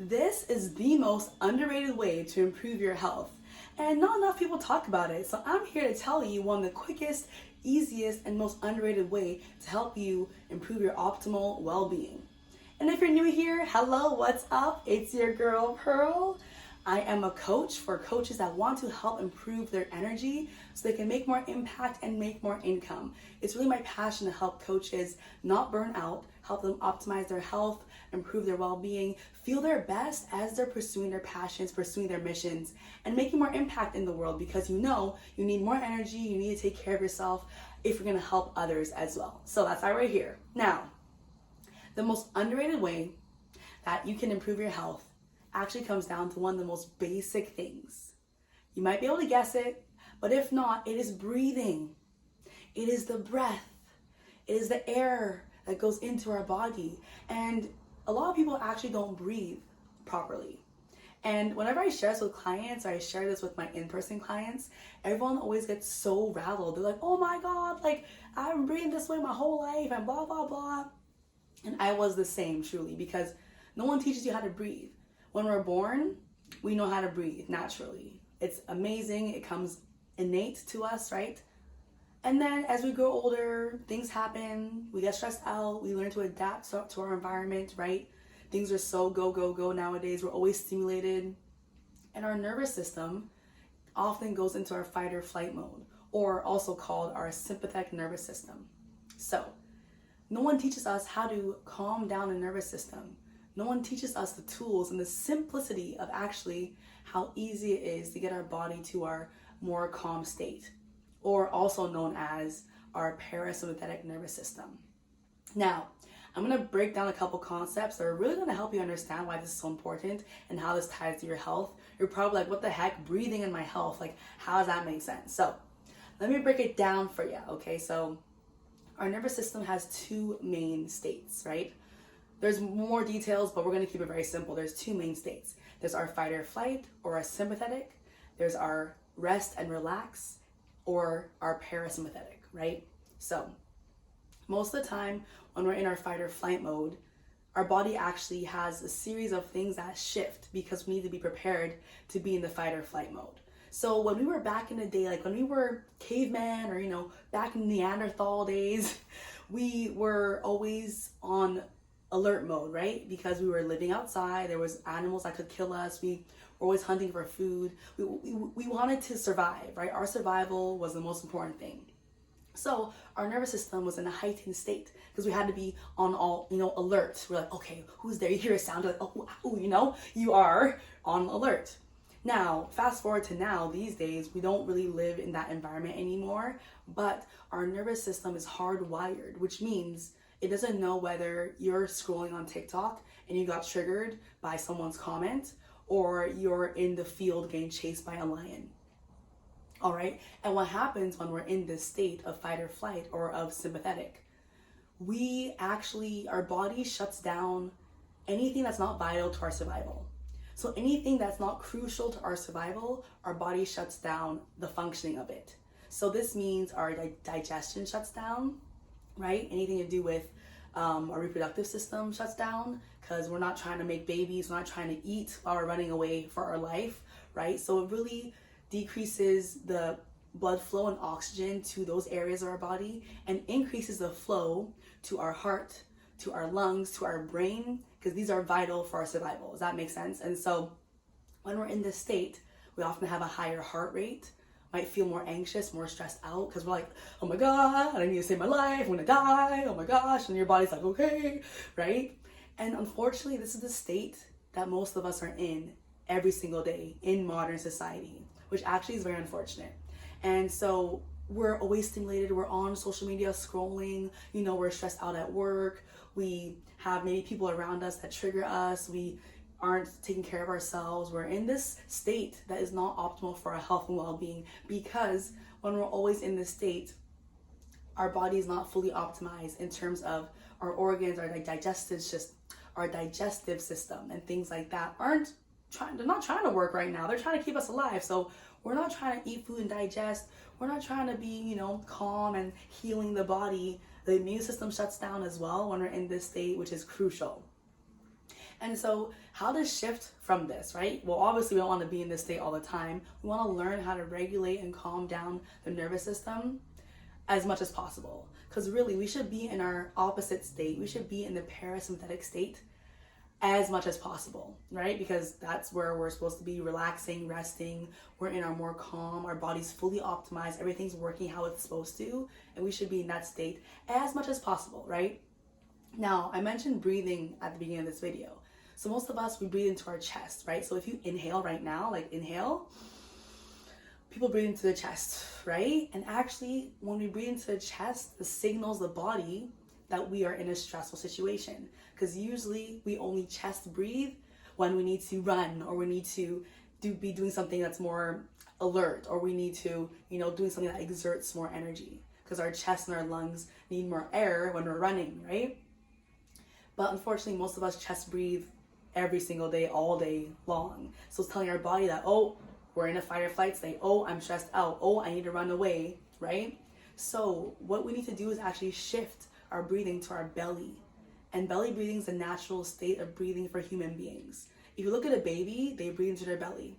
This is the most underrated way to improve your health, and not enough people talk about it. So I'm here to tell you one of the quickest, easiest, and most underrated way to help you improve your optimal well-being. And if you're new here, hello, what's up? It's your girl Pearl. I am a coach for coaches that want to help improve their energy so they can make more impact and make more income. It's really my passion to help coaches not burn out, help them optimize their health, improve their well-being, feel their best as they're pursuing their passions, pursuing their missions, and making more impact in the world, because you need more energy, you need to take care of yourself if you're gonna help others as well. So that's why we're here. Now, the most underrated way that you can improve your health actually comes down to one of the most basic things. You might be able to guess it, but if not, it is breathing. It is the breath. It is the air that goes into our body. And a lot of people actually don't breathe properly. And whenever I share this with clients, or I share this with my in-person clients, everyone always gets so rattled. They're like, oh my God, like I've been breathing this way my whole life and blah, blah, blah. And I was the same, truly, because no one teaches you how to breathe. When we're born, we know how to breathe naturally. It's amazing. It comes innate to us, right? And then as we grow older, things happen. We get stressed out. We learn to adapt to our environment, right? Things are so go, go, go nowadays. We're always stimulated. And our nervous system often goes into our fight or flight mode, or also called our sympathetic nervous system. So no one teaches us how to calm down the nervous system. No one teaches us the tools and the simplicity of actually how easy it is to get our body to our more calm state, or also known as our parasympathetic nervous system. Now, I'm going to break down a couple concepts that are really going to help you understand why this is so important and how this ties to your health. You're probably like, what the heck? Breathing in my health? Like, how does that make sense? So let me break it down for you, okay? So our nervous system has two main states, right? There's more details, but we're going to keep it very simple. There's two main states. There's our fight or flight, or our sympathetic. There's our rest and relax, or our parasympathetic, right? So most of the time when we're in our fight or flight mode, our body actually has a series of things that shift because we need to be prepared to be in the fight or flight mode. So when we were back in the day, like when we were cavemen, or back in Neanderthal days, we were always on alert mode, right? Because we were living outside, there was animals that could kill us, we were always hunting for food, we wanted to survive, right? Our survival was the most important thing. So our nervous system was in a heightened state because we had to be on all, alert. We're like, okay, who's there? You hear a sound, like, oh, you are on alert. Now, fast forward to now, these days, we don't really live in that environment anymore, but our nervous system is hardwired, which means it doesn't know whether you're scrolling on TikTok and you got triggered by someone's comment, or you're in the field getting chased by a lion. All right? And what happens when we're in this state of fight or flight, or of sympathetic? Our body shuts down anything that's not vital to our survival. So anything that's not crucial to our survival, our body shuts down the functioning of it. So this means our digestion shuts down, right? Anything to do with our reproductive system shuts down, because we're not trying to make babies, we're not trying to eat while we're running away for our life, right? So it really decreases the blood flow and oxygen to those areas of our body, and increases the flow to our heart, to our lungs, to our brain, because these are vital for our survival. Does that make sense? And so when we're in this state, we often have a higher heart rate, might feel more anxious, more stressed out, because we're like, oh my God, I need to save my life, I'm gonna die, oh my gosh, and your body's like, okay, right? And unfortunately, this is the state that most of us are in every single day in modern society, which actually is very unfortunate. And so we're always stimulated, we're on social media scrolling, we're stressed out at work, we have maybe people around us that trigger us, we aren't taking care of ourselves. We're in this state that is not optimal for our health and well-being, because when we're always in this state, our body is not fully optimized in terms of our organs, our digestive system and things like that they're not trying to work right now. They're trying to keep us alive. So we're not trying to eat food and digest. We're not trying to be, calm and healing the body. The immune system shuts down as well when we're in this state, which is crucial. And so how to shift from this, right? Well, obviously we don't want to be in this state all the time. We want to learn how to regulate and calm down the nervous system as much as possible. Because really, we should be in our opposite state. We should be in the parasympathetic state as much as possible, right? Because that's where we're supposed to be relaxing, resting. We're in our more calm, our body's fully optimized, everything's working how it's supposed to, and we should be in that state as much as possible, right? Now, I mentioned breathing at the beginning of this video. So most of us, we breathe into our chest, right? So if you inhale right now, like inhale, people breathe into the chest, right? And actually, when we breathe into the chest, it signals the body that we are in a stressful situation. Because usually we only chest breathe when we need to run, or we need to be doing something that's more alert, or we need to, doing something that exerts more energy. Because our chest and our lungs need more air when we're running, right? But unfortunately, most of us chest breathe every single day, all day long. So it's telling our body that, oh, we're in a fight or flight state. Oh, I'm stressed out. Oh, I need to run away, right? So what we need to do is actually shift our breathing to our belly. And belly breathing is a natural state of breathing for human beings. If you look at a baby, they breathe into their belly,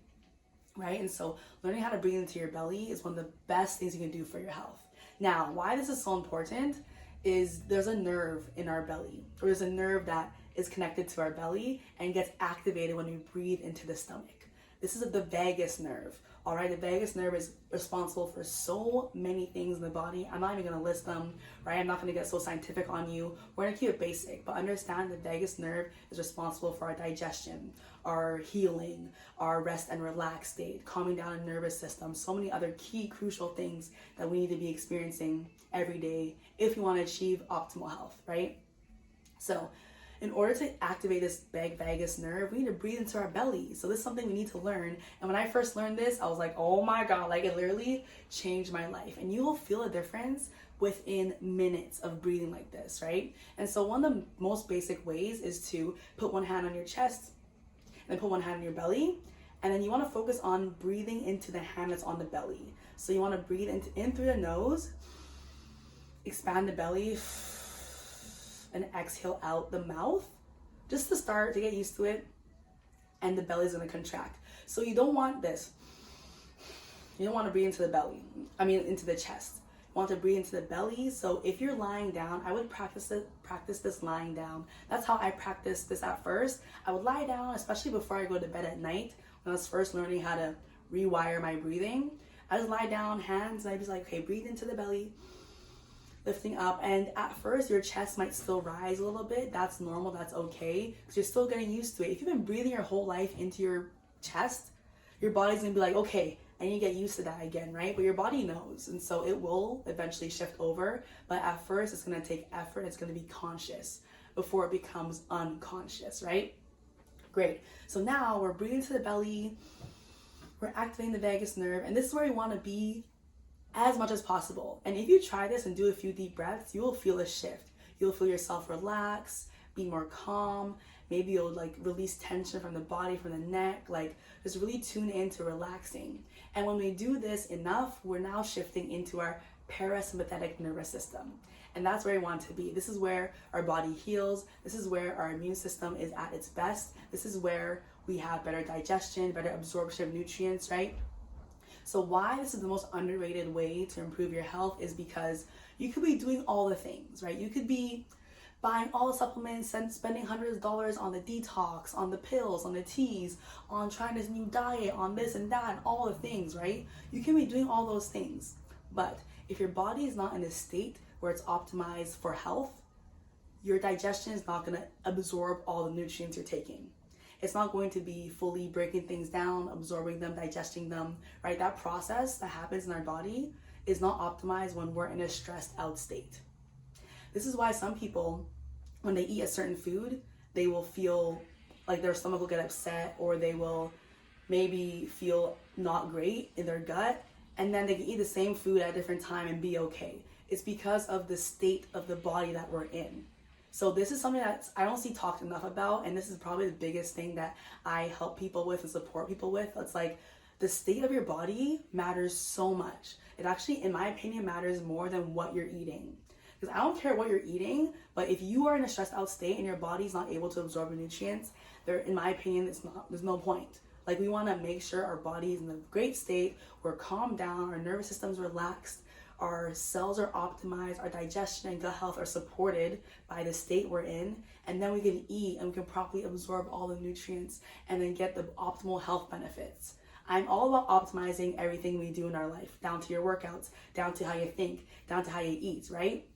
right? And so learning how to breathe into your belly is one of the best things you can do for your health. Now, why this is so important is there's a nerve in our belly, or there's a nerve that is connected to our belly and gets activated when we breathe into the stomach. This is the vagus nerve, all right? The vagus nerve is responsible for so many things in the body. I'm not even gonna list them, right? I'm not gonna get so scientific on you. We're gonna keep it basic, but understand the vagus nerve is responsible for our digestion, our healing, our rest and relax state, calming down the nervous system, so many other key crucial things that we need to be experiencing every day if you wanna achieve optimal health, right? So, in order to activate this vagus nerve, we need to breathe into our belly. So this is something we need to learn. And when I first learned this, I was like, oh my God, like it literally changed my life. And you will feel a difference within minutes of breathing like this, right? And so one of the most basic ways is to put one hand on your chest and then put one hand on your belly. And then you want to focus on breathing into the hand that's on the belly. So you want to breathe in through the nose, expand the belly, and exhale out the mouth, just to start, to get used to it, and the belly's gonna contract. So you don't want this. You don't want to breathe into the belly. Into the chest. You want to breathe into the belly. So if you're lying down, I would practice this lying down. That's how I practiced this at first. I would lie down, especially before I go to bed at night, when I was first learning how to rewire my breathing. I just lie down, hands, and I'd be like, okay, breathe into the belly, lifting up. And at first your chest might still rise a little bit. That's normal, that's okay, because you're still getting used to it. If you've been breathing your whole life into your chest, your body's gonna be like, okay, I need to get used to that again, right? But your body knows, and so it will eventually shift over. But at first it's gonna take effort, it's gonna be conscious before it becomes unconscious, right? Great. So now we're breathing to the belly, we're activating the vagus nerve, and this is where we wanna be as much as possible. And if you try this and do a few deep breaths, you will feel a shift. You'll feel yourself relax, be more calm. Maybe you'll release tension from the body, from the neck, just really tune into relaxing. And when we do this enough, we're now shifting into our parasympathetic nervous system. And that's where we want to be. This is where our body heals. This is where our immune system is at its best. This is where we have better digestion, better absorption of nutrients, right? So why this is the most underrated way to improve your health is because you could be doing all the things, right? You could be buying all the supplements and spending hundreds of dollars on the detox, on the pills, on the teas, on trying this new diet, on this and that, and all the things, right? You can be doing all those things. But if your body is not in a state where it's optimized for health, your digestion is not going to absorb all the nutrients you're taking. It's not going to be fully breaking things down, absorbing them, digesting them, right? That process that happens in our body is not optimized when we're in a stressed out state. This is why some people, when they eat a certain food, they will feel like their stomach will get upset, or they will maybe feel not great in their gut, and then they can eat the same food at a different time and be okay. It's because of the state of the body that we're in. So this is something that I don't see talked enough about, and this is probably the biggest thing that I help people with and support people with. It's like the state of your body matters so much. It actually, in my opinion, matters more than what you're eating. Because I don't care what you're eating, but if you are in a stressed out state and your body's not able to absorb the nutrients, there, in my opinion, there's no point. Like, we want to make sure our body is in a great state, we're calmed down, our nervous system's relaxed, our cells are optimized, our digestion and gut health are supported by the state we're in, and then we can eat and we can properly absorb all the nutrients and then get the optimal health benefits. I'm all about optimizing everything we do in our life, down to your workouts, down to how you think, down to how you eat, right?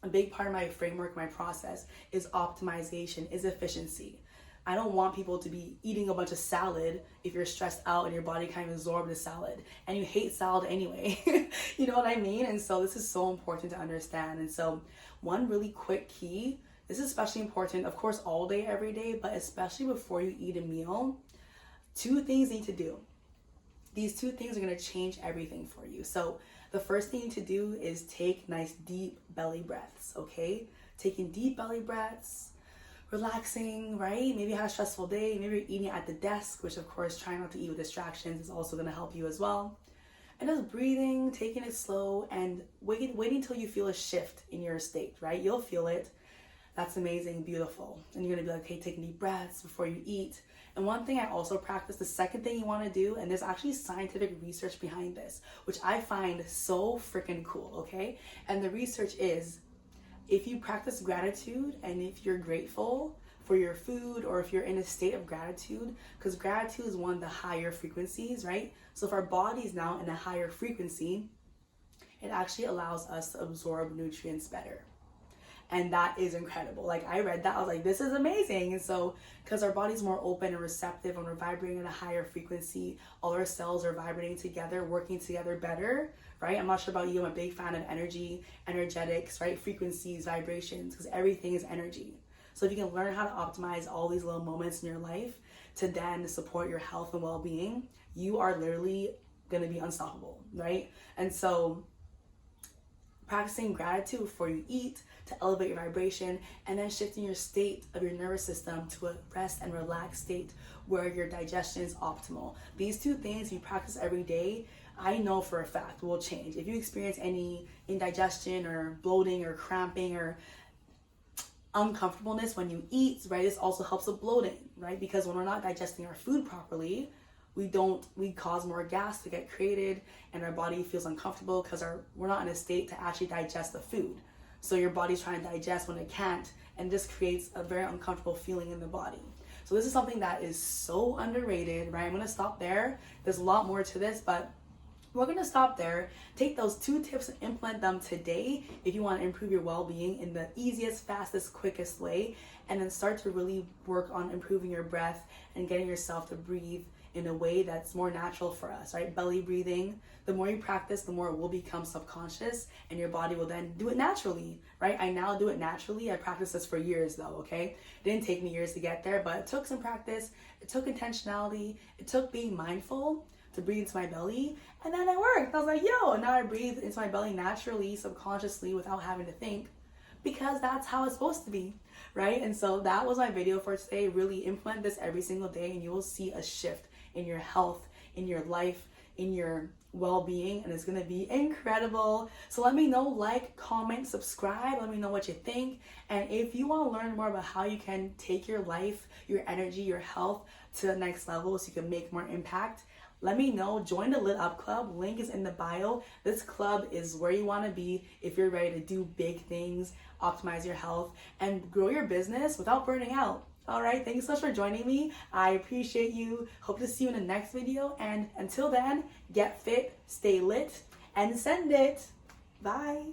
A big part of my framework, my process is optimization, is efficiency. I don't want people to be eating a bunch of salad if you're stressed out and your body can't absorb the salad and you hate salad anyway. You know what I mean? And so this is so important to understand. And so one really quick key, this is especially important, of course, all day, every day, but especially before you eat a meal, 2 things you need to do. These 2 things are going to change everything for you. So the first thing you need to do is take nice deep belly breaths, okay? Taking deep belly breaths, relaxing, right? Maybe you had a stressful day. Maybe you're eating at the desk, which of course, trying not to eat with distractions is also going to help you as well. And just breathing, taking it slow, and waiting until you feel a shift in your state, right? You'll feel it. That's amazing, beautiful. And you're going to be like, okay, taking deep breaths before you eat. And one thing I also practice, the second thing you want to do, and there's actually scientific research behind this, which I find so freaking cool, okay? And the research is, if you practice gratitude and if you're grateful for your food, or if you're in a state of gratitude, because gratitude is one of the higher frequencies, right? So if our body is now in a higher frequency, it actually allows us to absorb nutrients better. And that is incredible. Like, I read that, I was like, this is amazing. And so, because our body's more open and receptive and we're vibrating at a higher frequency, all our cells are vibrating together, working together better, right? I'm not sure about you, I'm a big fan of energy, energetics, right? Frequencies, vibrations, because everything is energy. So if you can learn how to optimize all these little moments in your life to then support your health and well-being, you are literally going to be unstoppable, right? And so practicing gratitude before you eat to elevate your vibration, and then shifting your state of your nervous system to a rest and relaxed state where your digestion is optimal. These 2 things you practice every day, I know for a fact will change. If you experience any indigestion or bloating or cramping or uncomfortableness when you eat, right, this also helps with bloating, right? Because when we're not digesting our food properly, we cause more gas to get created, and our body feels uncomfortable because we're not in a state to actually digest the food. So your body's trying to digest when it can't, and this creates a very uncomfortable feeling in the body. So this is something that is so underrated, right? I'm gonna stop there. There's a lot more to this, but we're gonna stop there. Take those 2 tips and implement them today if you want to improve your well-being in the easiest, fastest, quickest way, and then start to really work on improving your breath and getting yourself to breathe in a way that's more natural for us, right? Belly breathing. The more you practice, the more it will become subconscious, and your body will then do it naturally, right? I now do it naturally. I practiced this for years though, okay? It didn't take me years to get there, but it took some practice. It took intentionality. It took being mindful to breathe into my belly, and then it worked. I was like, yo, and now I breathe into my belly naturally, subconsciously, without having to think, because that's how it's supposed to be, right? And so that was my video for today. Really implement this every single day, and you will see a shift in your health, in your life, in your well-being, and it's gonna be incredible. So let me know, like, comment, subscribe, let me know what you think. And if you want to learn more about how you can take your life, your energy, your health to the next level so you can make more impact, let me know. Join the Lit Up Club. Link is in the bio. This club is where you want to be if you're ready to do big things, optimize your health, and grow your business without burning out. All right, thanks so much for joining me. I appreciate you. Hope to see you in the next video. And until then, get fit, stay lit, and send it. Bye.